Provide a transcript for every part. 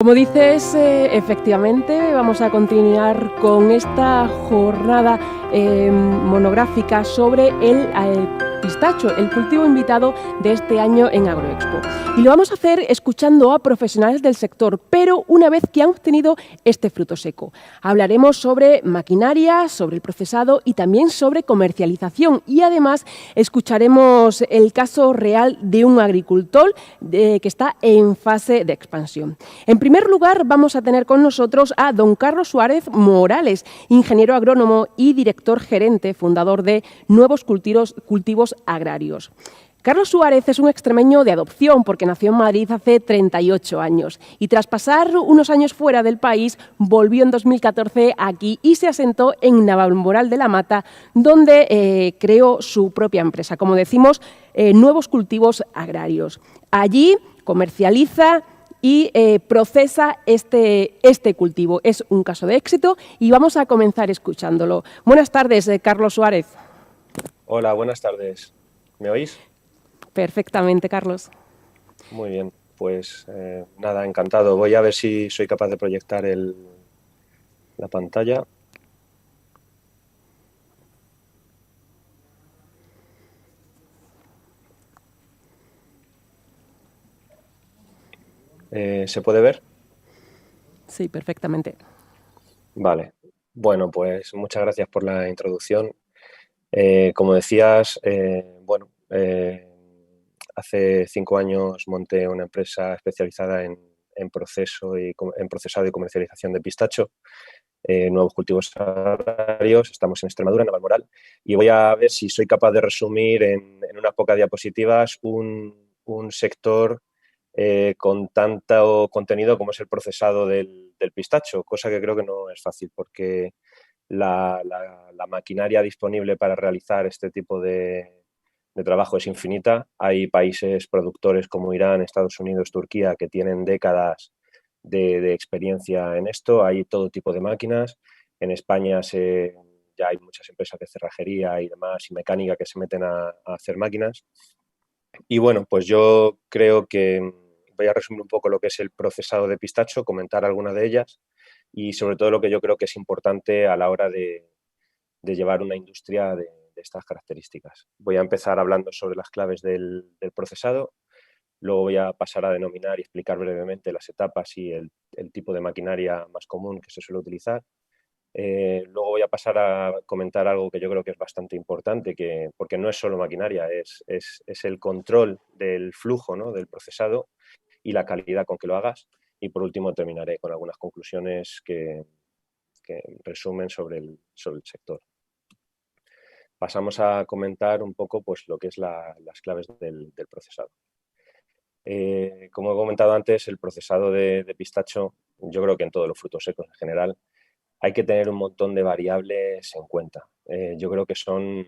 Como dices, efectivamente vamos a continuar con esta jornada monográfica sobre el pistacho, el cultivo invitado de este año en Agroexpo. Y lo vamos a hacer escuchando a profesionales del sector, pero una vez que han obtenido este fruto seco. Hablaremos sobre maquinaria, sobre el procesado y también sobre comercialización. Y además escucharemos el caso real de un agricultor que está en fase de expansión. En primer lugar, vamos a tener con nosotros a don Carlos Suárez Morales, ingeniero agrónomo y director gerente, fundador de Nuevos Cultivos Agrarios. Carlos Suárez es un extremeño de adopción porque nació en Madrid hace 38 años y tras pasar unos años fuera del país volvió en 2014 aquí y se asentó en Navalmoral de la Mata, donde creó su propia empresa, como decimos, Nuevos Cultivos Agrarios. Allí comercializa y procesa este cultivo. Es un caso de éxito y vamos a comenzar escuchándolo. Buenas tardes, Carlos Suárez. Hola, buenas tardes. ¿Me oís? Perfectamente, Carlos. Muy bien, pues nada, encantado. Voy a ver si soy capaz de proyectar la pantalla. ¿Se puede ver? Sí, perfectamente. Vale. Bueno, pues muchas gracias por la introducción. Como decías, hace 5 años monté una empresa especializada en en procesado y comercialización de pistacho. Nuevos Cultivos Agrarios, estamos en Extremadura, en Navalmoral, y voy a ver si soy capaz de resumir en unas pocas diapositivas un sector con tanto contenido como es el procesado del pistacho, cosa que creo que no es fácil porque la maquinaria disponible para realizar este tipo de trabajo es infinita. Hay países productores como Irán, Estados Unidos, Turquía, que tienen décadas de experiencia en esto. Hay todo tipo de máquinas. En España ya hay muchas empresas de cerrajería y demás y mecánica que se meten a hacer máquinas. Y bueno, pues yo creo que voy a resumir un poco lo que es el procesado de pistacho, comentar algunas de ellas y sobre todo lo que yo creo que es importante a la hora de llevar una industria de estas características. Voy a empezar hablando sobre las claves del procesado, luego voy a pasar a denominar y explicar brevemente las etapas y el tipo de maquinaria más común que se suele utilizar. Luego voy a pasar a comentar algo que yo creo que es bastante importante, porque no es solo maquinaria, es el control del flujo, ¿no?, del procesado y la calidad con que lo hagas. Y por último terminaré con algunas conclusiones que resumen sobre el sector. Pasamos a comentar un poco pues, lo que es las claves del procesado. Como he comentado antes, el procesado de pistacho, yo creo que en todos los frutos secos en general, hay que tener un montón de variables en cuenta. Yo creo que son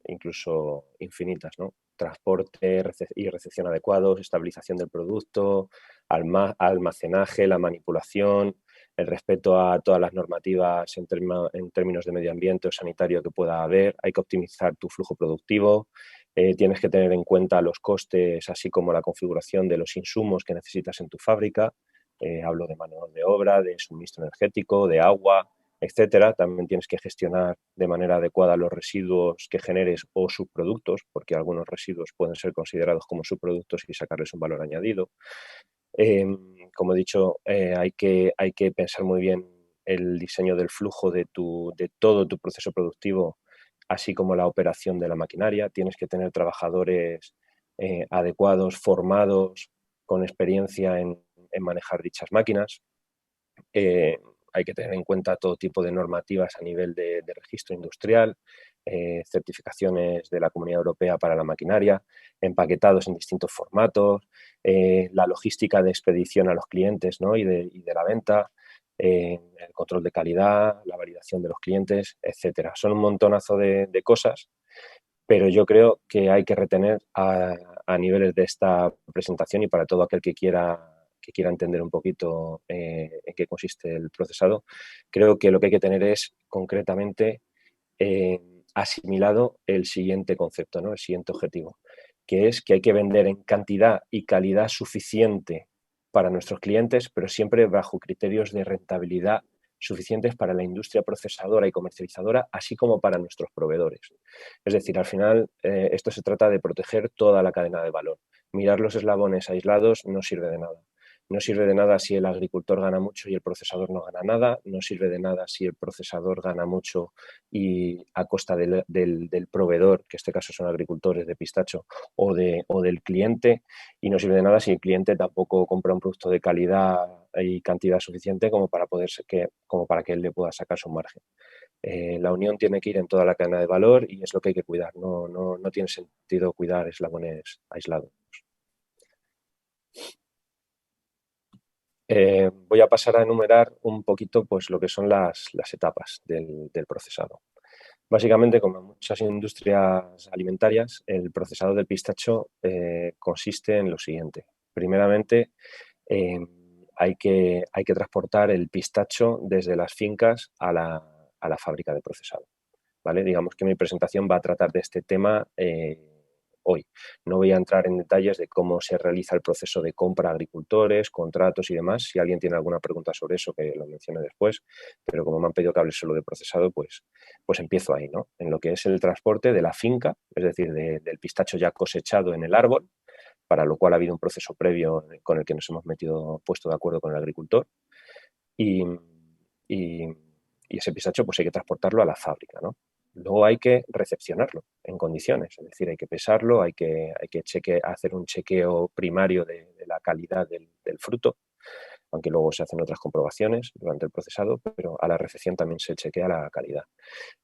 incluso infinitas, ¿no? Transporte y recepción adecuados, estabilización del producto, almacenaje, la manipulación, el respeto a todas las normativas en términos de medio ambiente o sanitario que pueda haber. Hay que optimizar tu flujo productivo. Tienes que tener en cuenta los costes, así como la configuración de los insumos que necesitas en tu fábrica. Hablo de mano de obra, de suministro energético, de agua, etcétera. También tienes que gestionar de manera adecuada los residuos que generes o subproductos, porque algunos residuos pueden ser considerados como subproductos y sacarles un valor añadido. Como he dicho, hay que pensar muy bien el diseño del flujo de todo tu proceso productivo, así como la operación de la maquinaria. Tienes que tener trabajadores adecuados, formados, con experiencia en manejar dichas máquinas. Hay que tener en cuenta todo tipo de normativas a nivel de registro industrial, certificaciones de la Comunidad Europea para la maquinaria, empaquetados en distintos formatos, la logística de expedición a los clientes, ¿no?, y de la venta, el control de calidad, la validación de los clientes, etcétera. Son un montonazo de cosas, pero yo creo que hay que retener a niveles de esta presentación y para todo aquel que quiera entender un poquito en qué consiste el procesado, creo que lo que hay que tener es concretamente asimilado el siguiente concepto, ¿no?, el siguiente objetivo, que es que hay que vender en cantidad y calidad suficiente para nuestros clientes, pero siempre bajo criterios de rentabilidad suficientes para la industria procesadora y comercializadora, así como para nuestros proveedores. Es decir, al final esto se trata de proteger toda la cadena de valor. Mirar los eslabones aislados no sirve de nada. No sirve de nada si el agricultor gana mucho y el procesador no gana nada. No sirve de nada si el procesador gana mucho y a costa del proveedor, que en este caso son agricultores de pistacho, o del cliente. Y no sirve de nada si el cliente tampoco compra un producto de calidad y cantidad suficiente como para que él le pueda sacar su margen. La unión tiene que ir en toda la cadena de valor y es lo que hay que cuidar. No tiene sentido cuidar eslabones aislados. Voy a pasar a enumerar un poquito pues, lo que son las etapas del procesado. Básicamente, como en muchas industrias alimentarias, el procesado del pistacho consiste en lo siguiente. Primeramente, hay que transportar el pistacho desde las fincas a la fábrica de procesado. ¿Vale? Digamos que mi presentación va a tratar de este tema hoy. No voy a entrar en detalles de cómo se realiza el proceso de compra a agricultores, contratos y demás. Si alguien tiene alguna pregunta sobre eso, que lo mencione después. Pero como me han pedido que hable solo de procesado, pues empiezo ahí, ¿no? En lo que es el transporte de la finca, es decir, del pistacho ya cosechado en el árbol, para lo cual ha habido un proceso previo con el que nos hemos puesto de acuerdo con el agricultor. Y, y, y ese pistacho pues hay que transportarlo a la fábrica, ¿no? Luego hay que recepcionarlo en condiciones, es decir, hay que pesarlo, hay que hacer un chequeo primario de la calidad del fruto, aunque luego se hacen otras comprobaciones durante el procesado, pero a la recepción también se chequea la calidad.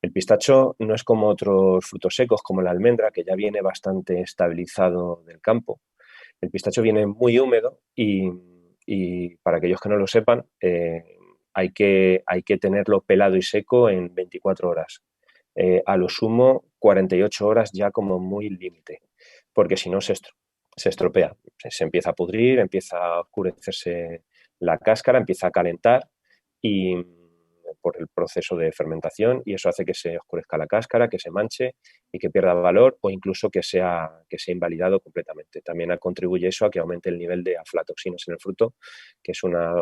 El pistacho no es como otros frutos secos, como la almendra, que ya viene bastante estabilizado del campo. El pistacho viene muy húmedo y para aquellos que no lo sepan, hay que tenerlo pelado y seco en 24 horas. A lo sumo 48 horas ya como muy límite, porque si no se estropea, se empieza a pudrir, empieza a oscurecerse la cáscara, empieza a calentar y por el proceso de fermentación y eso hace que se oscurezca la cáscara, que se manche y que pierda valor o incluso que sea invalidado completamente. También contribuye eso a que aumente el nivel de aflatoxinas en el fruto, que es una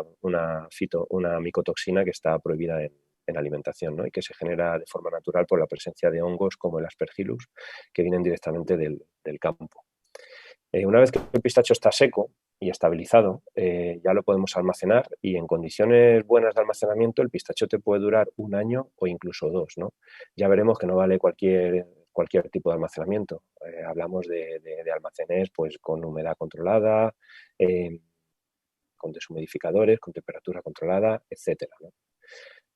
micotoxina que está prohibida en alimentación, ¿no? Y que se genera de forma natural por la presencia de hongos como el Aspergillus, que vienen directamente del campo. Una vez que el pistacho está seco y estabilizado, ya lo podemos almacenar y en condiciones buenas de almacenamiento el pistacho te puede durar 1 año o incluso 2, ¿no? Ya veremos que no vale cualquier tipo de almacenamiento. Hablamos de almacenes pues, con humedad controlada, con deshumidificadores, con temperatura controlada, etcétera, ¿no?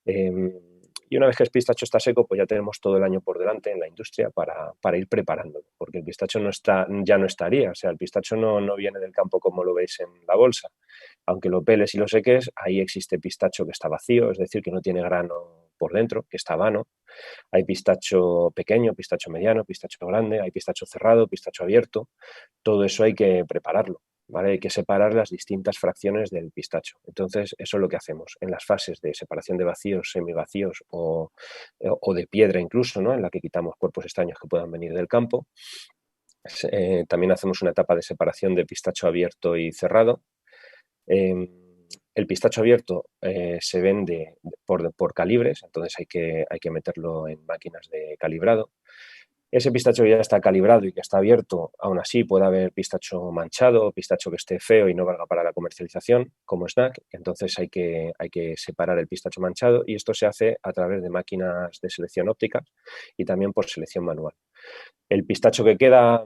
Y una vez que el pistacho está seco, pues ya tenemos todo el año por delante en la industria para ir preparándolo, porque el pistacho ya no estaría, o sea, el pistacho no viene del campo como lo veis en la bolsa. Aunque lo peles y lo seques, ahí existe pistacho que está vacío, es decir, que no tiene grano por dentro, que está vano. Hay pistacho pequeño, pistacho mediano, pistacho grande, hay pistacho cerrado, pistacho abierto. Todo eso hay que prepararlo. ¿Vale? Hay que separar las distintas fracciones del pistacho. Entonces, eso es lo que hacemos en las fases de separación de vacíos, semivacíos o de piedra incluso, ¿no? En la que quitamos cuerpos extraños que puedan venir del campo. También hacemos una etapa de separación de pistacho abierto y cerrado. El pistacho abierto se vende por calibres, entonces hay que meterlo en máquinas de calibrado. Ese pistacho que ya está calibrado y que está abierto, aún así puede haber pistacho manchado, pistacho que esté feo y no valga para la comercialización como snack, entonces hay que separar el pistacho manchado y esto se hace a través de máquinas de selección óptica y también por selección manual. El pistacho que queda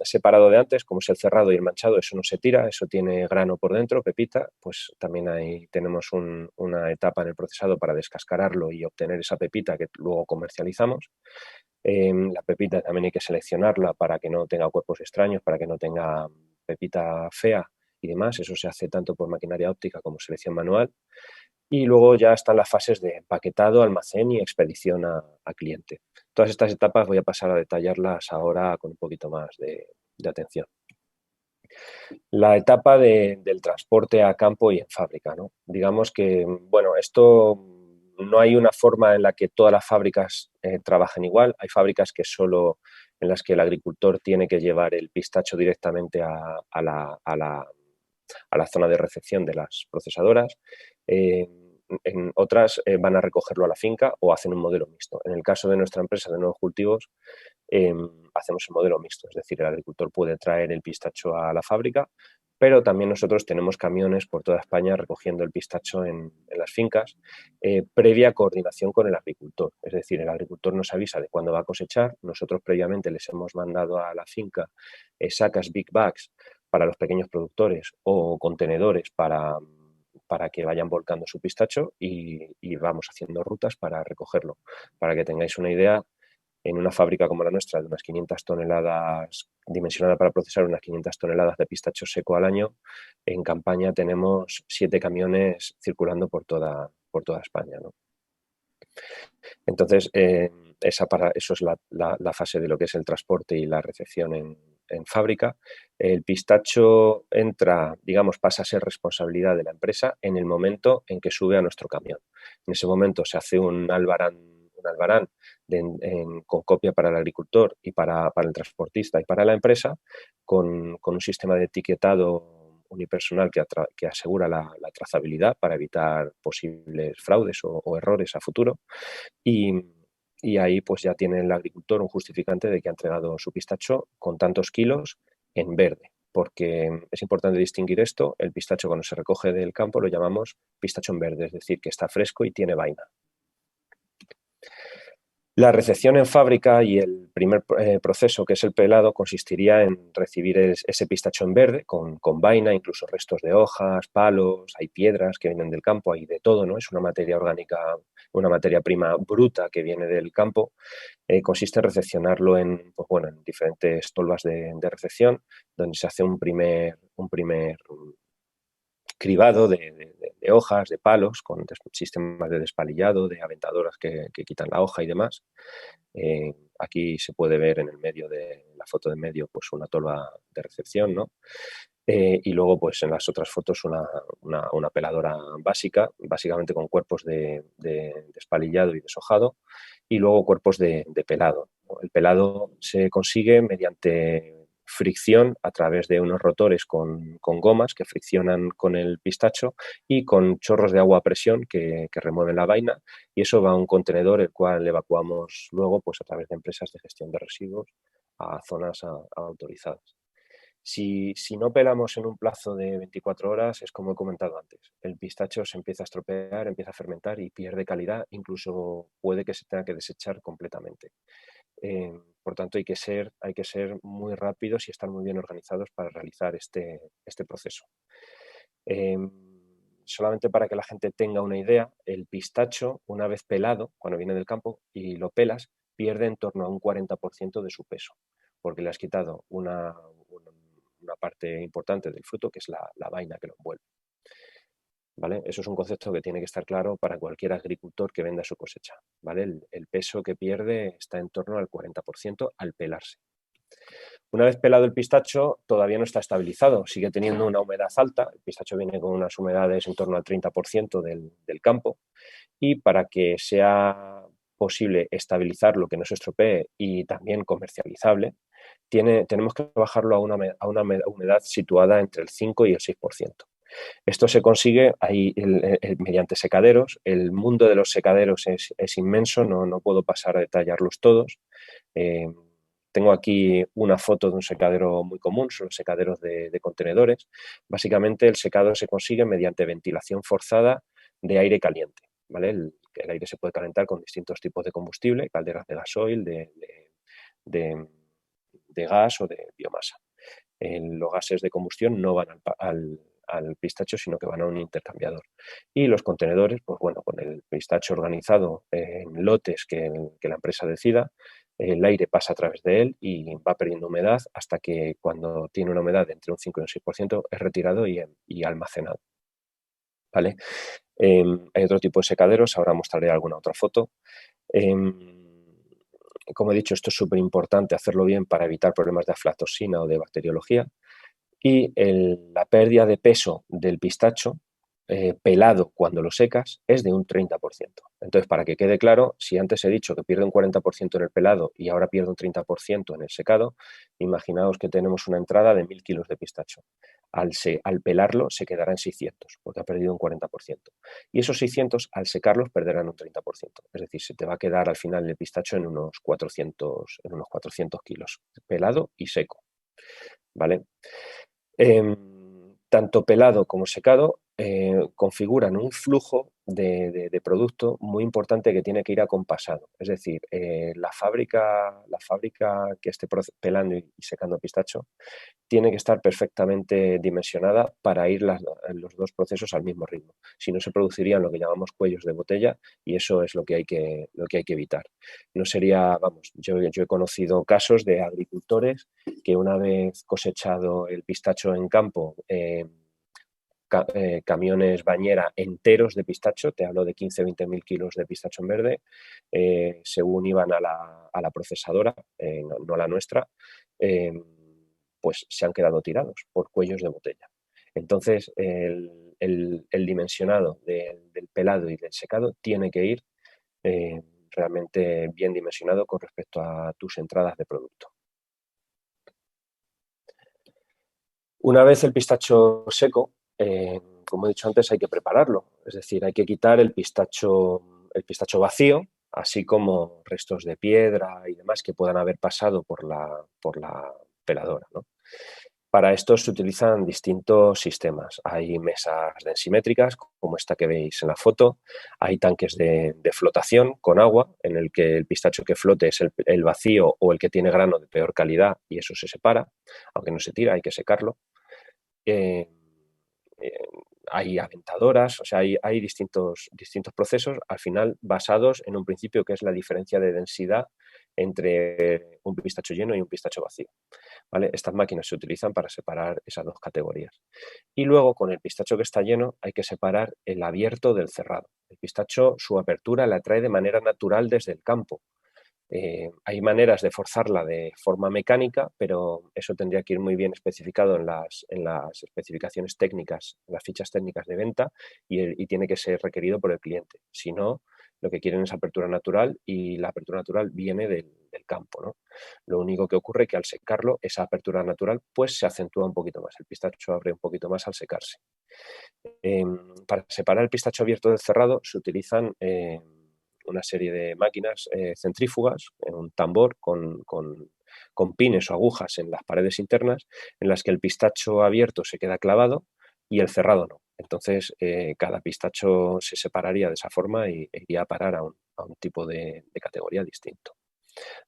separado de antes, como es el cerrado y el manchado, eso no se tira, eso tiene grano por dentro, pepita, pues también ahí tenemos una etapa en el procesado para descascararlo y obtener esa pepita que luego comercializamos. La pepita también hay que seleccionarla para que no tenga cuerpos extraños, para que no tenga pepita fea y demás. Eso se hace tanto por maquinaria óptica como selección manual. Y luego ya están las fases de empaquetado, almacén y expedición a cliente. Todas estas etapas voy a pasar a detallarlas ahora con un poquito más de atención. La etapa del transporte a campo y en fábrica, ¿no? Digamos que, bueno, esto no hay una forma en la que todas las fábricas trabajen igual. Hay fábricas en las que el agricultor tiene que llevar el pistacho directamente a la a la zona de recepción de las procesadoras. En otras van a recogerlo a la finca o hacen un modelo mixto. En el caso de nuestra empresa de nuevos cultivos, hacemos el modelo mixto, es decir, el agricultor puede traer el pistacho a la fábrica, pero también nosotros tenemos camiones por toda España recogiendo el pistacho en las fincas, previa coordinación con el agricultor. Es decir, el agricultor nos avisa de cuándo va a cosechar, nosotros previamente les hemos mandado a la finca sacas big bags para los pequeños productores o contenedores para que vayan volcando su pistacho y vamos haciendo rutas para recogerlo. Para que tengáis una idea, en una fábrica como la nuestra, de unas 500 toneladas, dimensionada para procesar unas 500 toneladas de pistacho seco al año, en campaña tenemos 7 camiones circulando por toda España, ¿no? Entonces, eso es la fase de lo que es el transporte y la recepción en fábrica. El pistacho entra, digamos, pasa a ser responsabilidad de la empresa en el momento en que sube a nuestro camión. En ese momento se hace un albarán con copia para el agricultor y para el transportista y para la empresa, con un sistema de etiquetado unipersonal que asegura la trazabilidad para evitar posibles fraudes o errores a futuro. Y ahí pues ya tiene el agricultor un justificante de que ha entregado su pistacho con tantos kilos en verde, porque es importante distinguir esto. El pistacho, cuando se recoge del campo, lo llamamos pistacho en verde, es decir, que está fresco y tiene vaina. La recepción en fábrica y el primer proceso, que es el pelado, consistiría en recibir ese pistacho en verde con vaina, incluso restos de hojas, palos, hay piedras que vienen del campo, hay de todo, ¿no? Es una materia orgánica, una materia prima bruta que viene del campo. Consiste en recepcionarlo pues bueno, en diferentes tolvas de recepción, donde se hace un primer cribado de hojas, de palos, con sistemas de despalillado, de aventadoras que quitan la hoja y demás. Aquí se puede ver en el medio de la foto de medio pues una tolva de recepción, ¿no? Y luego pues en las otras fotos una peladora básica, básicamente con cuerpos de despalillado y deshojado, y luego cuerpos de pelado, ¿no? El pelado se consigue mediante fricción a través de unos rotores con gomas que friccionan con el pistacho y con chorros de agua a presión que remueven la vaina, y eso va a un contenedor el cual evacuamos luego pues a través de empresas de gestión de residuos a zonas autorizadas. Si no pelamos en un plazo de 24 horas, es como he comentado antes, el pistacho se empieza a estropear, empieza a fermentar y pierde calidad, incluso puede que se tenga que desechar completamente. Por tanto, hay que ser muy rápidos y estar muy bien organizados para realizar este proceso. Solamente para que la gente tenga una idea, el pistacho, una vez pelado, cuando viene del campo y lo pelas, pierde en torno a un 40% de su peso, porque le has quitado una parte importante del fruto, que es la vaina que lo envuelve. ¿Vale? Eso es un concepto que tiene que estar claro para cualquier agricultor que venda su cosecha, ¿vale? El peso que pierde está en torno al 40% al pelarse. Una vez pelado el pistacho, todavía no está estabilizado, sigue teniendo una humedad alta. El pistacho viene con unas humedades en torno al 30% del campo, y para que sea posible estabilizar lo que no se estropee y también comercializable, tenemos que bajarlo a una humedad situada entre el 5 y el 6%. Esto se consigue ahí mediante secaderos. El mundo de los secaderos es inmenso, no puedo pasar a detallarlos todos. Tengo aquí una foto de un secadero muy común, son los secaderos de contenedores. Básicamente el secado se consigue mediante ventilación forzada de aire caliente, ¿vale? El aire se puede calentar con distintos tipos de combustible, calderas de gasoil, de gas o de biomasa. Los gases de combustión no van al pistacho, sino que van a un intercambiador. Y los contenedores, pues bueno, con el pistacho organizado en lotes que la empresa decida, el aire pasa a través de él y va perdiendo humedad hasta que, cuando tiene una humedad de entre un 5 y un 6%, es retirado y almacenado. ¿Vale? Hay otro tipo de secaderos, ahora mostraré alguna otra foto. Como he dicho, esto es súper importante hacerlo bien para evitar problemas de aflatoxina o de bacteriología. Y la pérdida de peso del pistacho pelado cuando lo secas es de un 30%. Entonces, para que quede claro, si antes he dicho que pierde un 40% en el pelado y ahora pierde un 30% en el secado, imaginaos que tenemos una entrada de 1000 kilos de pistacho. Al pelarlo se quedará en 600, porque ha perdido un 40%. Y esos 600, al secarlos, perderán un 30%. Es decir, se te va a quedar al final el pistacho en unos 400 kilos, pelado y seco. ¿Vale? Tanto pelado como secado configuran un flujo de producto muy importante que tiene que ir acompasado. Es decir, la fábrica que esté pelando y secando pistacho tiene que estar perfectamente dimensionada para ir los dos procesos al mismo ritmo. Si no, se producirían lo que llamamos cuellos de botella y eso es lo que hay que evitar. No sería, vamos, yo he conocido casos de agricultores que una vez cosechado el pistacho en campo, camiones bañera enteros de pistacho, te hablo de 15-20 mil kilos de pistacho en verde, según iban a la procesadora, no a la nuestra, pues se han quedado tirados por cuellos de botella. Entonces, el dimensionado del pelado y del secado tiene que ir realmente bien dimensionado con respecto a tus entradas de producto. Una vez el pistacho seco, como he dicho antes, hay que prepararlo. Es decir, hay que quitar el pistacho vacío, así como restos de piedra y demás que puedan haber pasado por la peladora, ¿no? Para esto se utilizan distintos sistemas. Hay mesas densimétricas, como esta que veis en la foto. Hay tanques de flotación con agua, en el que el pistacho que flote es el vacío o el que tiene grano de peor calidad y eso se separa, aunque no se tira, hay que secarlo. Eh, eh, Hay aventadoras, o sea, hay distintos procesos, al final basados en un principio que es la diferencia de densidad entre un pistacho lleno y un pistacho vacío. ¿Vale? Estas máquinas se utilizan para separar esas dos categorías. Y luego, con el pistacho que está lleno, hay que separar el abierto del cerrado. El pistacho, su apertura la trae de manera natural desde el campo. Hay maneras de forzarla de forma mecánica, pero eso tendría que ir muy bien especificado en las especificaciones técnicas, en las fichas técnicas de venta y tiene que ser requerido por el cliente. Si no, lo que quieren es apertura natural y la apertura natural viene del campo, ¿no? Lo único que ocurre es que al secarlo, esa apertura natural pues se acentúa un poquito más. El pistacho abre un poquito más al secarse. Para separar el pistacho abierto del cerrado se utilizan una serie de máquinas centrífugas, un tambor con pines o agujas en las paredes internas, en las que el pistacho abierto se queda clavado y el cerrado no. Entonces, cada pistacho se separaría de esa forma e iría a parar a un tipo de categoría distinto.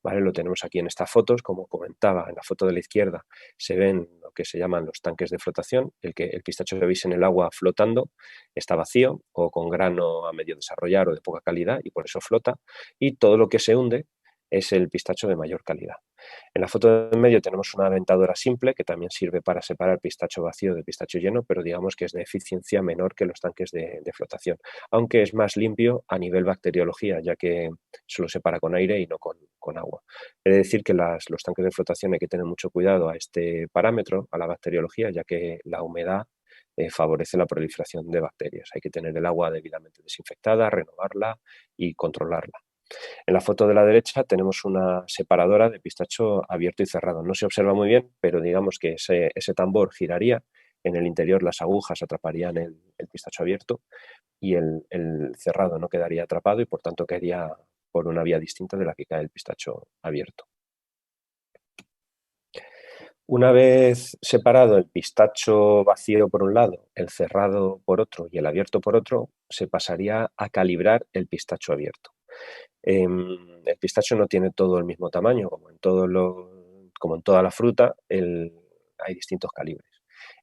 ¿Vale? Lo tenemos aquí en estas fotos, como comentaba, en la foto de la izquierda se ven lo que se llaman los tanques de flotación, el pistacho que veis en el agua flotando está vacío o con grano a medio desarrollar o de poca calidad y por eso flota, y todo lo que se hunde es el pistacho de mayor calidad. En la foto de en medio tenemos una aventadora simple que también sirve para separar pistacho vacío de pistacho lleno, pero digamos que es de eficiencia menor que los tanques de flotación, aunque es más limpio a nivel bacteriología, ya que solo separa con aire y no con agua. He de decir que los tanques de flotación hay que tener mucho cuidado a este parámetro, a la bacteriología, ya que la humedad favorece la proliferación de bacterias. Hay que tener el agua debidamente desinfectada, renovarla y controlarla. En la foto de la derecha tenemos una separadora de pistacho abierto y cerrado. No se observa muy bien, pero digamos que ese tambor giraría, en el interior las agujas atraparían el pistacho abierto y el cerrado no quedaría atrapado y por tanto caería por una vía distinta de la que cae el pistacho abierto. Una vez separado el pistacho vacío por un lado, el cerrado por otro y el abierto por otro, se pasaría a calibrar el pistacho abierto. El pistacho no tiene todo el mismo tamaño, como en toda la fruta, hay distintos calibres.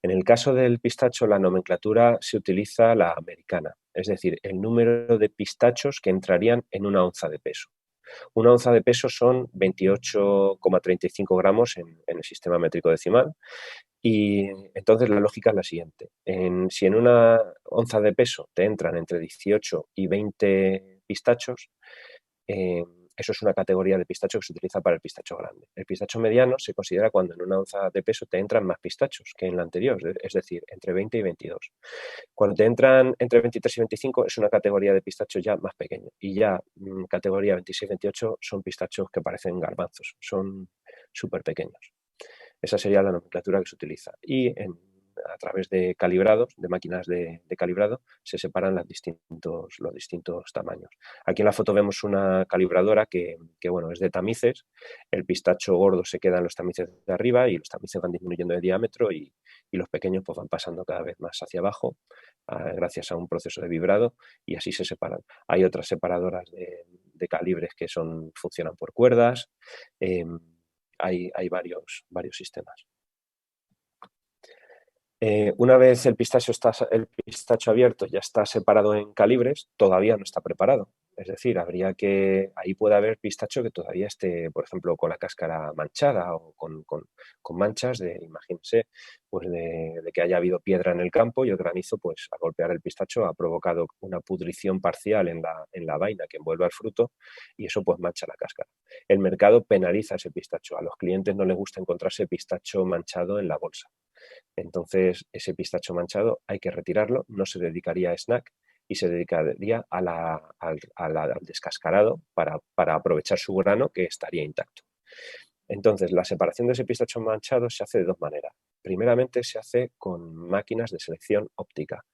En el caso del pistacho, la nomenclatura se utiliza la americana, es decir, el número de pistachos que entrarían en una onza de peso. Una onza de peso son 28,35 gramos en el sistema métrico decimal. Y entonces la lógica es la siguiente. Si en una onza de peso te entran entre 18 y 20 pistachos, eso es una categoría de pistacho que se utiliza para el pistacho grande. El pistacho mediano se considera cuando en una onza de peso te entran más pistachos que en la anterior, es decir, entre 20 y 22. Cuando te entran entre 23 y 25 es una categoría de pistachos ya más pequeña. Y ya categoría 26-28 son pistachos que parecen garbanzos, son súper pequeños. Esa sería la nomenclatura que se utiliza. Y a través de calibrados, de máquinas de calibrado, se separan los distintos tamaños. Aquí en la foto vemos una calibradora que bueno, es de tamices. El pistacho gordo se queda en los tamices de arriba y los tamices van disminuyendo de diámetro y los pequeños pues van pasando cada vez más hacia abajo gracias a un proceso de vibrado y así se separan. Hay otras separadoras de calibres que funcionan por cuerdas. Hay varios sistemas. Una vez el pistacho abierto ya está separado en calibres, todavía no está preparado. Es decir, ahí puede haber pistacho que todavía esté, por ejemplo, con la cáscara manchada o con manchas imagínense, pues de que haya habido piedra en el campo y el granizo, pues al golpear el pistacho ha provocado una pudrición parcial en la vaina que envuelve al fruto y eso pues mancha la cáscara. El mercado penaliza ese pistacho. A los clientes no les gusta encontrarse pistacho manchado en la bolsa. Entonces, ese pistacho manchado hay que retirarlo, no se dedicaría a snack y se dedicaría al descascarado para aprovechar su grano que estaría intacto. Entonces, la separación de ese pistacho manchado se hace de dos maneras. Primeramente, se hace con máquinas de selección óptica.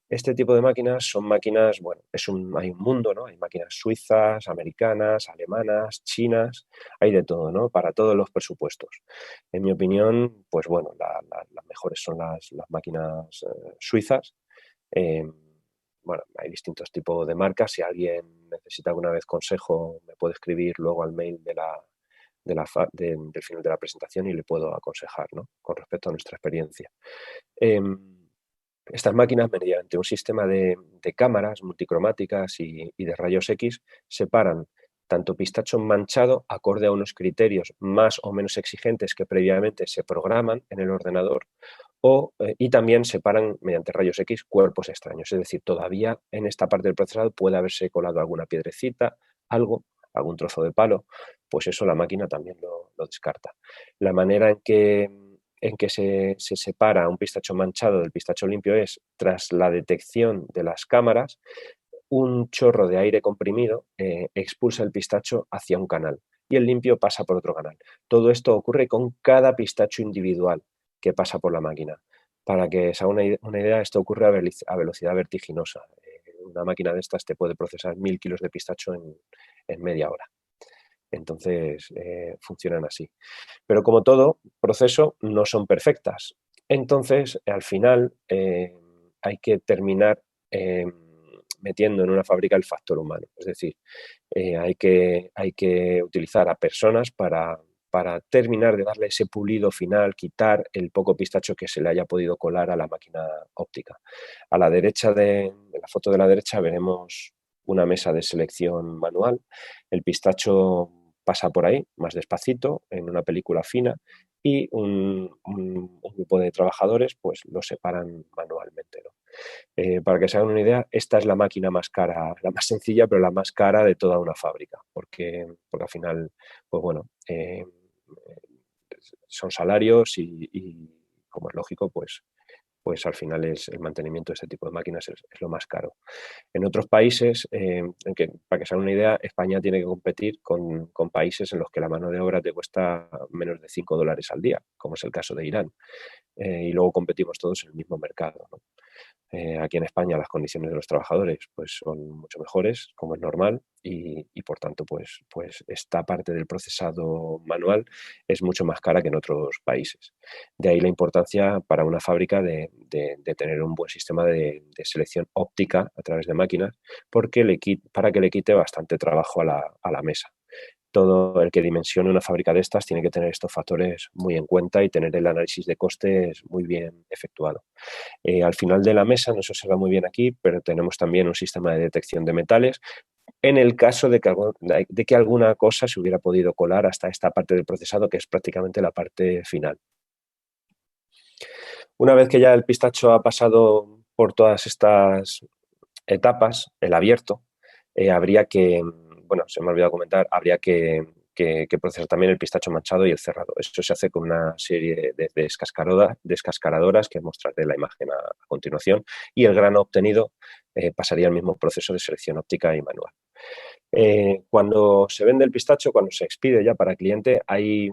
Este tipo de máquinas son máquinas, bueno, hay un mundo, ¿no? Hay máquinas suizas, americanas, alemanas, chinas, hay de todo, ¿no? Para todos los presupuestos. En mi opinión, pues bueno, las mejores son las máquinas suizas. Bueno, hay distintos tipos de marcas. Si alguien necesita alguna vez consejo, me puede escribir luego al mail del final de la presentación y le puedo aconsejar, ¿no? Con respecto a nuestra experiencia. Estas máquinas, mediante un sistema de cámaras multicromáticas y de rayos X, separan tanto pistacho manchado acorde a unos criterios más o menos exigentes que previamente se programan en el ordenador y también separan mediante rayos X cuerpos extraños. Es decir, todavía en esta parte del procesado puede haberse colado alguna piedrecita, algún trozo de palo, pues eso la máquina también lo descarta. La manera en que se separa un pistacho manchado del pistacho limpio es tras la detección de las cámaras, un chorro de aire comprimido expulsa el pistacho hacia un canal y el limpio pasa por otro canal. Todo esto ocurre con cada pistacho individual que pasa por la máquina. Para que se haga una idea, esto ocurre a velocidad vertiginosa. Una máquina de estas te puede procesar 1000 kilos de pistacho en media hora. Entonces, funcionan así. Pero como todo proceso, no son perfectas. Entonces, al final, hay que terminar metiendo en una fábrica el factor humano. Es decir, hay que utilizar a personas para terminar de darle ese pulido final, quitar el poco pistacho que se le haya podido colar a la máquina óptica. A la derecha en la foto de la derecha veremos una mesa de selección manual. El pistacho pasa por ahí más despacito, en una película fina, y un grupo de trabajadores pues lo separan manualmente, ¿no? Para que se hagan una idea, esta es la máquina más cara, la más sencilla, pero la más cara de toda una fábrica, porque al final, pues bueno, son salarios y como es lógico, pues al final el mantenimiento de este tipo de máquinas es lo más caro. En otros países, para que se hagan una idea, España tiene que competir con países en los que la mano de obra te cuesta menos de $5 al día, como es el caso de Irán. Y luego competimos todos en el mismo mercado, ¿no? Aquí en España las condiciones de los trabajadores pues, son mucho mejores, como es normal, y por tanto pues esta parte del procesado manual es mucho más cara que en otros países. De ahí la importancia para una fábrica de tener un buen sistema de selección óptica a través de máquinas para que le quite bastante trabajo a la mesa. Todo el que dimensione una fábrica de estas tiene que tener estos factores muy en cuenta y tener el análisis de costes muy bien efectuado. Al final de la mesa, no se observa muy bien aquí, pero tenemos también un sistema de detección de metales en el caso de que alguna cosa se hubiera podido colar hasta esta parte del procesado, que es prácticamente la parte final. Una vez que ya el pistacho ha pasado por todas estas etapas, el abierto, habría que, bueno, se me ha olvidado comentar, habría que procesar también el pistacho manchado y el cerrado. Eso se hace con una serie de descascaradoras que mostraré la imagen a continuación, y el grano obtenido pasaría al mismo proceso de selección óptica y manual. Cuando se vende el pistacho, cuando se expide ya para cliente, hay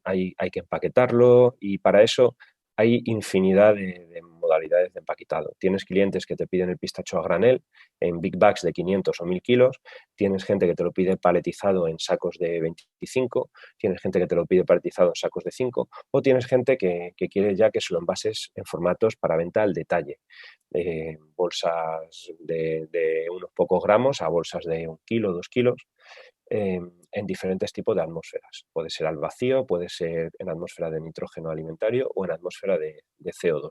que empaquetarlo, y para eso hay infinidad de modalidades de empaquetado. Tienes clientes que te piden el pistacho a granel en big bags de 500 o 1000 kilos, tienes gente que te lo pide paletizado en sacos de 25, tienes gente que te lo pide paletizado en sacos de 5, o tienes gente que quiere ya que se lo envases en formatos para venta al detalle. Bolsas de unos pocos gramos a bolsas de 1 kilo, 2 kilos, en diferentes tipos de atmósferas. Puede ser al vacío, puede ser en atmósfera de nitrógeno alimentario o en atmósfera de CO2.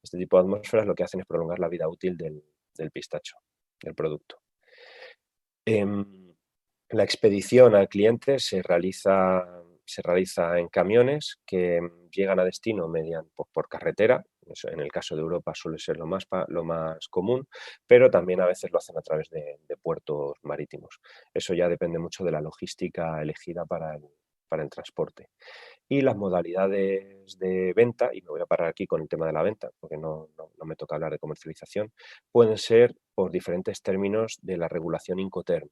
Este tipo de atmósferas lo que hacen es prolongar la vida útil del pistacho, del producto. La expedición al cliente se realiza en camiones que llegan a destino por carretera. Eso en el caso de Europa suele ser lo más común, pero también a veces lo hacen a través de puertos marítimos. Eso ya depende mucho de la logística elegida para el transporte. Y las modalidades de venta, y me voy a parar aquí con el tema de la venta, porque no me toca hablar de comercialización, pueden ser por diferentes términos de la regulación Incoterm,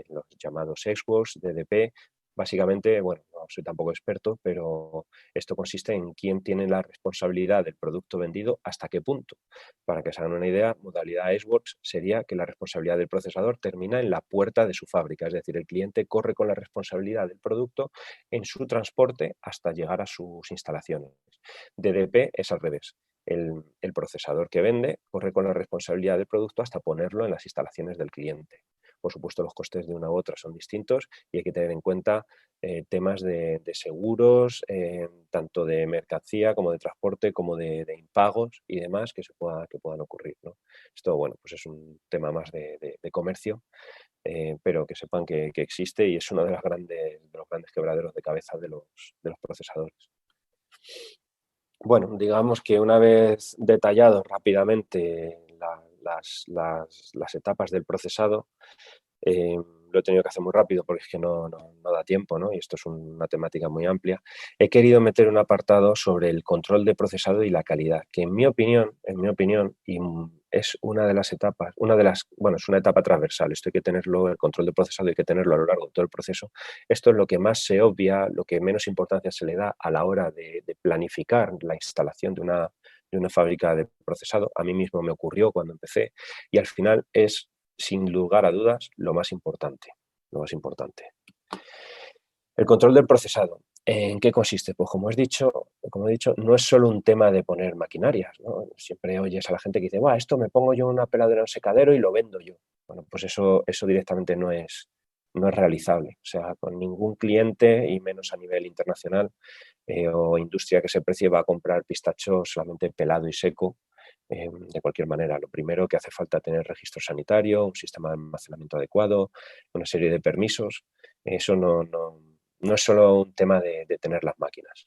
los llamados EXWOS, DDP. Básicamente, bueno, no soy tampoco experto, pero esto consiste en quién tiene la responsabilidad del producto vendido, hasta qué punto. Para que se hagan una idea, modalidad EXWOS sería que la responsabilidad del procesador termina en la puerta de su fábrica, es decir, el cliente corre con la responsabilidad del producto en su transporte hasta llegar a sus instalaciones. DDP es al revés. El procesador que vende corre con la responsabilidad del producto hasta ponerlo en las instalaciones del cliente. Por supuesto, los costes de una u otra son distintos y hay que tener en cuenta temas de seguros, tanto de mercancía como de transporte, como de impagos y demás que puedan ocurrir, ¿no? Esto, bueno, pues es un tema más de comercio, pero que sepan que existe y es uno de los grandes quebraderos de cabeza de los procesadores. Bueno, digamos que una vez detallado rápidamente las etapas del procesado, lo he tenido que hacer muy rápido porque es que no da tiempo, ¿no? Y esto es una temática muy amplia. He querido meter un apartado sobre el control de procesado y la calidad, que en mi opinión, y es una de las etapas, bueno, es una etapa transversal. Esto hay que tenerlo, el control de procesado hay que tenerlo a lo largo de todo el proceso. Esto es lo que más se obvia, lo que menos importancia se le da a la hora de planificar la instalación de una fábrica de procesado. A mí mismo me ocurrió cuando empecé y al final es, sin lugar a dudas, lo más importante. Lo más importante. El control del procesado. ¿En qué consiste? Pues como he dicho, no es solo un tema de poner maquinarias, ¿no? Siempre oyes a la gente que dice, esto me pongo yo una peladera en un secadero y lo vendo yo. Bueno, pues eso directamente no es realizable. O sea, con ningún cliente, y menos a nivel internacional, o industria que se precie, va a comprar pistacho solamente pelado y seco. De cualquier manera, lo primero que hace falta es tener registro sanitario, un sistema de almacenamiento adecuado, una serie de permisos. Eso no es solo un tema de tener las máquinas.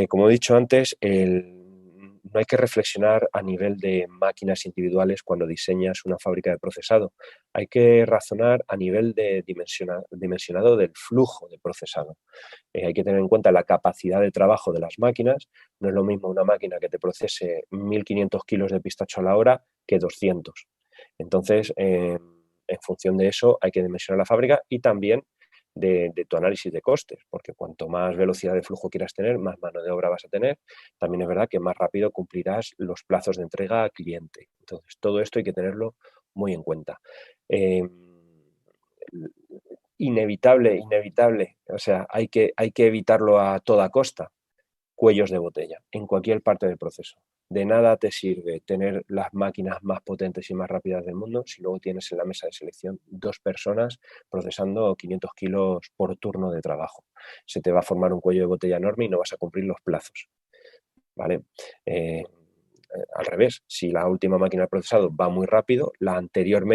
Como he dicho antes, no hay que reflexionar a nivel de máquinas individuales cuando diseñas una fábrica de procesado. Hay que razonar a nivel de dimensionado del flujo de procesado. Hay que tener en cuenta la capacidad de trabajo de las máquinas. No es lo mismo una máquina que te procese 1.500 kilos de pistacho a la hora que 200. Entonces, en función de eso, hay que dimensionar la fábrica y también de tu análisis de costes, porque cuanto más velocidad de flujo quieras tener, más mano de obra vas a tener. También es verdad que más rápido cumplirás los plazos de entrega al cliente. Entonces, todo esto hay que tenerlo muy en cuenta. Inevitable, o sea, hay que evitarlo a toda costa. Cuellos de botella, en cualquier parte del proceso. De nada te sirve tener las máquinas más potentes y más rápidas del mundo si luego tienes en la mesa de selección 2 personas procesando 500 kilos por turno de trabajo. Se te va a formar un cuello de botella enorme y no vas a cumplir los plazos. ¿Vale? Al revés, si la última máquina de procesado va muy rápido, la anterior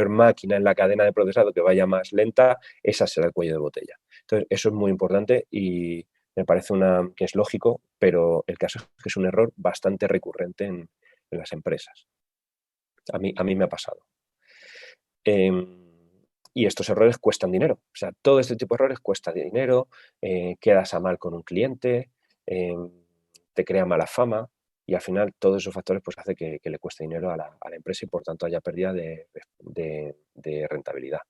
máquina en la cadena de procesado que vaya más lenta, esa será el cuello de botella. Entonces, eso es muy importante y me parece que es lógico, pero el caso es que es un error bastante recurrente en las empresas. A mí me ha pasado. Y estos errores cuestan dinero. O sea, todo este tipo de errores cuesta dinero, quedas a mal con un cliente, te crea mala fama y al final todos esos factores pues hace que le cueste dinero a la empresa y por tanto haya pérdida de de rentabilidad.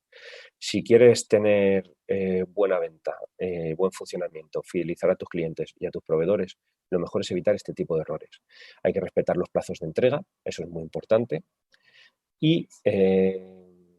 Si quieres tener buena venta, buen funcionamiento, fidelizar a tus clientes y a tus proveedores, lo mejor es evitar este tipo de errores. Hay que respetar los plazos de entrega, eso es muy importante. Y,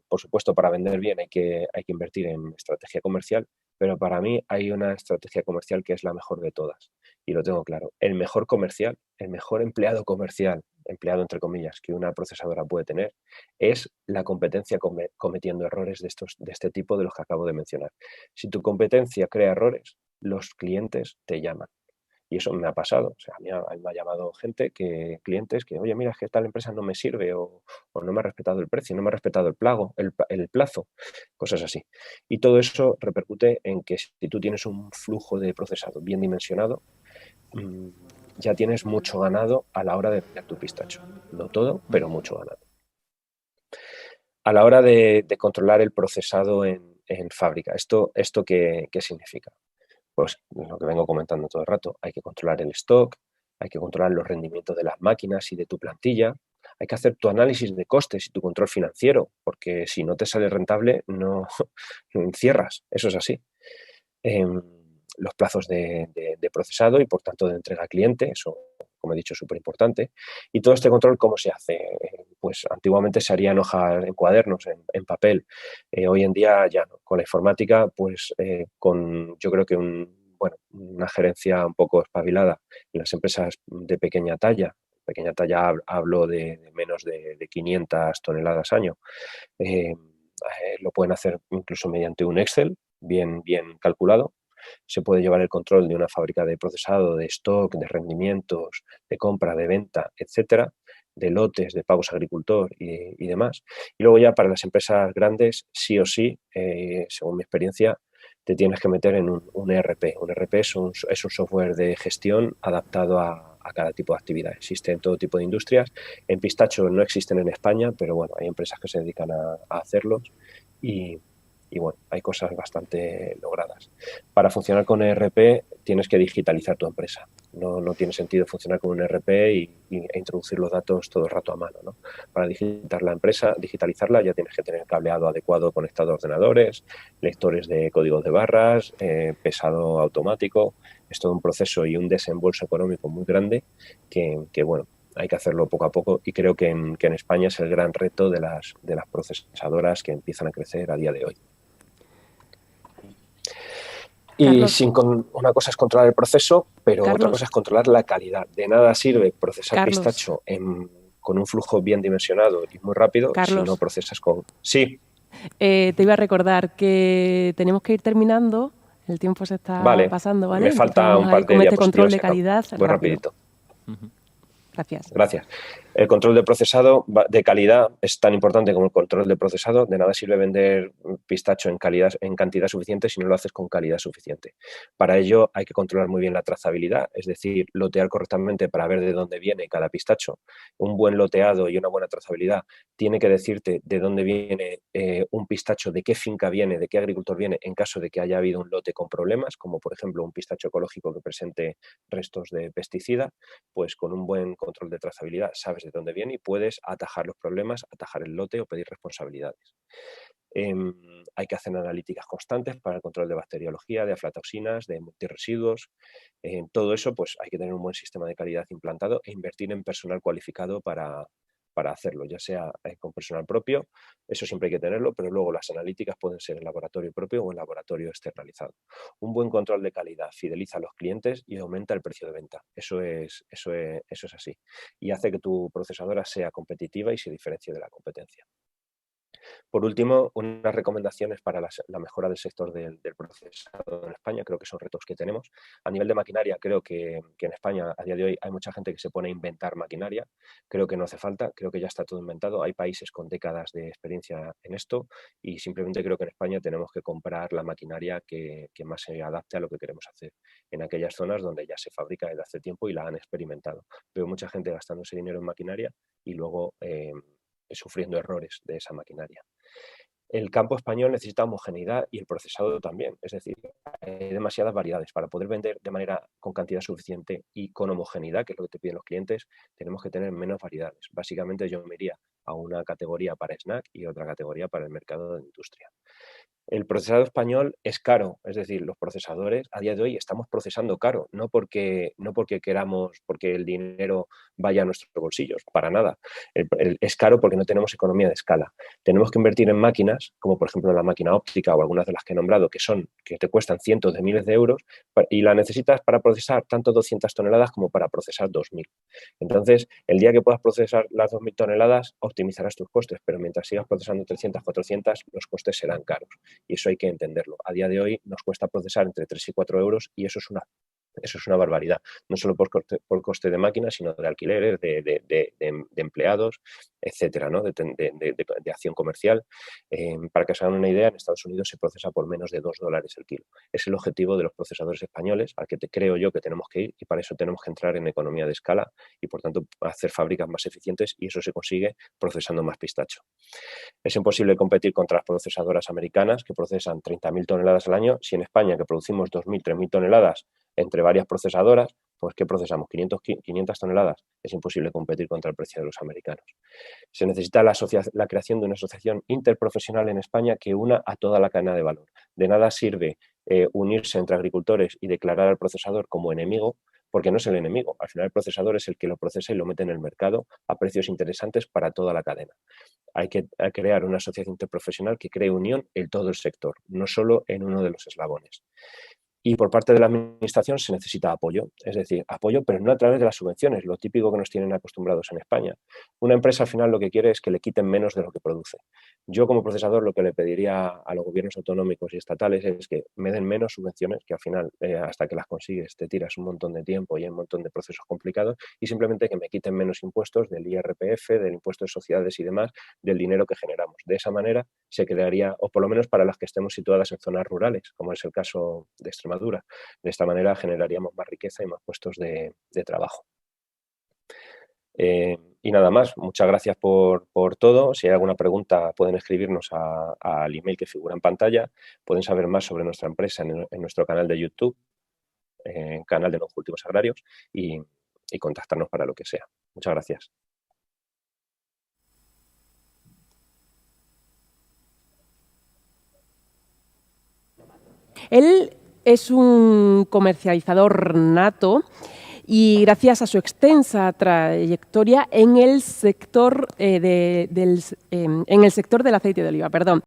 por supuesto, para vender bien hay que invertir en estrategia comercial, pero para mí hay una estrategia comercial que es la mejor de todas. Y lo tengo claro. El mejor comercial, el mejor empleado comercial, empleado entre comillas, que una procesadora puede tener, es la competencia cometiendo errores de este tipo de los que acabo de mencionar. Si tu competencia crea errores, los clientes te llaman. Y eso me ha pasado. O sea, a mí me ha llamado clientes que, oye, mira, es que tal empresa no me sirve o no me ha respetado el precio, no me ha respetado el plazo, cosas así. Y todo eso repercute en que si tú tienes un flujo de procesado bien dimensionado, ya tienes mucho ganado a la hora de vender tu pistacho. No todo, pero mucho ganado. A la hora de controlar el procesado en fábrica, ¿esto qué significa? Pues lo que vengo comentando todo el rato, hay que controlar el stock, hay que controlar los rendimientos de las máquinas y de tu plantilla, hay que hacer tu análisis de costes y tu control financiero, porque si no te sale rentable, no cierras, eso es así. Los plazos de procesado y, por tanto, de entrega al cliente, eso, como he dicho, es súper importante. Y todo este control, ¿cómo se hace? Pues antiguamente se haría en hojas, en cuadernos, en papel. Hoy en día ya no. Con la informática, pues yo creo que una gerencia un poco espabilada en las empresas de pequeña talla hablo de menos de 500 toneladas año, lo pueden hacer incluso mediante un Excel bien calculado. Se puede llevar el control de una fábrica de procesado, de stock, de rendimientos, de compra, de venta, etcétera, de lotes, de pagos a agricultor y demás. Y luego ya para las empresas grandes, sí o sí, según mi experiencia, te tienes que meter en un ERP. Un ERP es un software de gestión adaptado a cada tipo de actividad. Existe en todo tipo de industrias. En pistacho no existen en España, pero bueno, hay empresas que se dedican a hacerlos y bueno, hay cosas bastante logradas. Para funcionar con ERP tienes que digitalizar tu empresa. No tiene sentido funcionar con un ERP e introducir los datos todo el rato a mano, ¿no? Para digitalizarla ya tienes que tener cableado adecuado conectado a ordenadores, lectores de códigos de barras, pesado automático. Es todo un proceso y un desembolso económico muy grande que bueno, hay que hacerlo poco a poco y creo que en España es el gran reto de las procesadoras que empiezan a crecer a día de hoy. Y una cosa es controlar el proceso, pero otra cosa es controlar la calidad. De nada sirve procesar pistacho con un flujo bien dimensionado y muy rápido si no procesas con... Sí. Te iba a recordar que tenemos que ir terminando. El tiempo se está pasando, ¿vale? Me falta un par de diapositivas. Este control de calidad muy rapidito. Gracias. Gracias. El control de procesado de calidad es tan importante como el control de procesado. De nada sirve vender pistacho en cantidad suficiente si no lo haces con calidad suficiente. Para ello hay que controlar muy bien la trazabilidad, es decir, lotear correctamente para ver de dónde viene cada pistacho. Un buen loteado y una buena trazabilidad tiene que decirte de dónde viene un pistacho, de qué finca viene, de qué agricultor viene, en caso de que haya habido un lote con problemas, como por ejemplo un pistacho ecológico que presente restos de pesticida, pues con un buen control de trazabilidad sabes de dónde viene y puedes atajar los problemas, atajar el lote o pedir responsabilidades. Hay que hacer analíticas constantes para el control de bacteriología, de aflatoxinas, de multiresiduos. Todo eso pues hay que tener un buen sistema de calidad implantado e invertir en personal cualificado para hacerlo, ya sea con personal propio, eso siempre hay que tenerlo, pero luego las analíticas pueden ser en laboratorio propio o en laboratorio externalizado. Un buen control de calidad fideliza a los clientes y aumenta el precio de venta. Eso es así. Y hace que tu procesadora sea competitiva y se diferencie de la competencia. Por último, unas recomendaciones para la mejora del sector del procesado en España. Creo que son retos que tenemos. A nivel de maquinaria, creo que en España a día de hoy hay mucha gente que se pone a inventar maquinaria. Creo que no hace falta, creo que ya está todo inventado. Hay países con décadas de experiencia en esto y simplemente creo que en España tenemos que comprar la maquinaria que más se adapte a lo que queremos hacer en aquellas zonas donde ya se fabrica desde hace tiempo y la han experimentado. Veo mucha gente gastando ese dinero en maquinaria y luego sufriendo errores de esa maquinaria. El campo español necesita homogeneidad y el procesado también. Es decir, hay demasiadas variedades. Para poder vender de manera con cantidad suficiente y con homogeneidad, que es lo que te piden los clientes, tenemos que tener menos variedades. Básicamente yo me iría a una categoría para snack y otra categoría para el mercado de industria. El procesado español es caro, es decir, los procesadores a día de hoy estamos procesando caro, no porque queramos, porque el dinero vaya a nuestros bolsillos, para nada. Es caro porque no tenemos economía de escala. Tenemos que invertir en máquinas, como por ejemplo la máquina óptica o algunas de las que he nombrado, que te cuestan cientos de miles de euros y la necesitas para procesar tanto 200 toneladas como para procesar 2.000. Entonces, el día que puedas procesar las 2.000 toneladas, optimizarás tus costes, pero mientras sigas procesando 300, 400, los costes serán caros. Y eso hay que entenderlo. A día de hoy nos cuesta procesar entre 3 y 4 euros y eso es una barbaridad, no solo por coste de máquinas, sino de alquileres, de empleados, etcétera, ¿no? de acción comercial. Para que se hagan una idea, en Estados Unidos se procesa por menos de $2 el kilo. Es el objetivo de los procesadores españoles, al que creo yo que tenemos que ir, y para eso tenemos que entrar en economía de escala y, por tanto, hacer fábricas más eficientes, y eso se consigue procesando más pistacho. Es imposible competir contra las procesadoras americanas, que procesan 30.000 toneladas al año, si en España, que producimos 2.000, 3.000 toneladas entre varias procesadoras, pues ¿qué procesamos? 500 toneladas. Es imposible competir contra el precio de los americanos. Se necesita la creación de una asociación interprofesional en España que una a toda la cadena de valor. De nada sirve unirse entre agricultores y declarar al procesador como enemigo, porque no es el enemigo. Al final el procesador es el que lo procesa y lo mete en el mercado a precios interesantes para toda la cadena. Hay que crear una asociación interprofesional que cree unión en todo el sector, no solo en uno de los eslabones. Y por parte de la administración se necesita apoyo, es decir, apoyo, pero no a través de las subvenciones, lo típico que nos tienen acostumbrados en España. Una empresa al final lo que quiere es que le quiten menos de lo que produce. Yo como procesador lo que le pediría a los gobiernos autonómicos y estatales es que me den menos subvenciones, que al final hasta que las consigues te tiras un montón de tiempo y hay un montón de procesos complicados, y simplemente que me quiten menos impuestos del IRPF, del impuesto de sociedades y demás, del dinero que generamos. De esa manera se crearía, o por lo menos para las que estemos situadas en zonas rurales, como es el caso de Extremadura. De esta manera generaríamos más riqueza y más puestos de trabajo. Y nada más, muchas gracias por todo. Si hay alguna pregunta pueden escribirnos al email que figura en pantalla. Pueden saber más sobre nuestra empresa en nuestro canal de YouTube, canal de Nuevos Cultivos Agrarios, y contactarnos para lo que sea. Muchas gracias. Él es un comercializador nato y gracias a su extensa trayectoria en el sector, en el sector del aceite de oliva,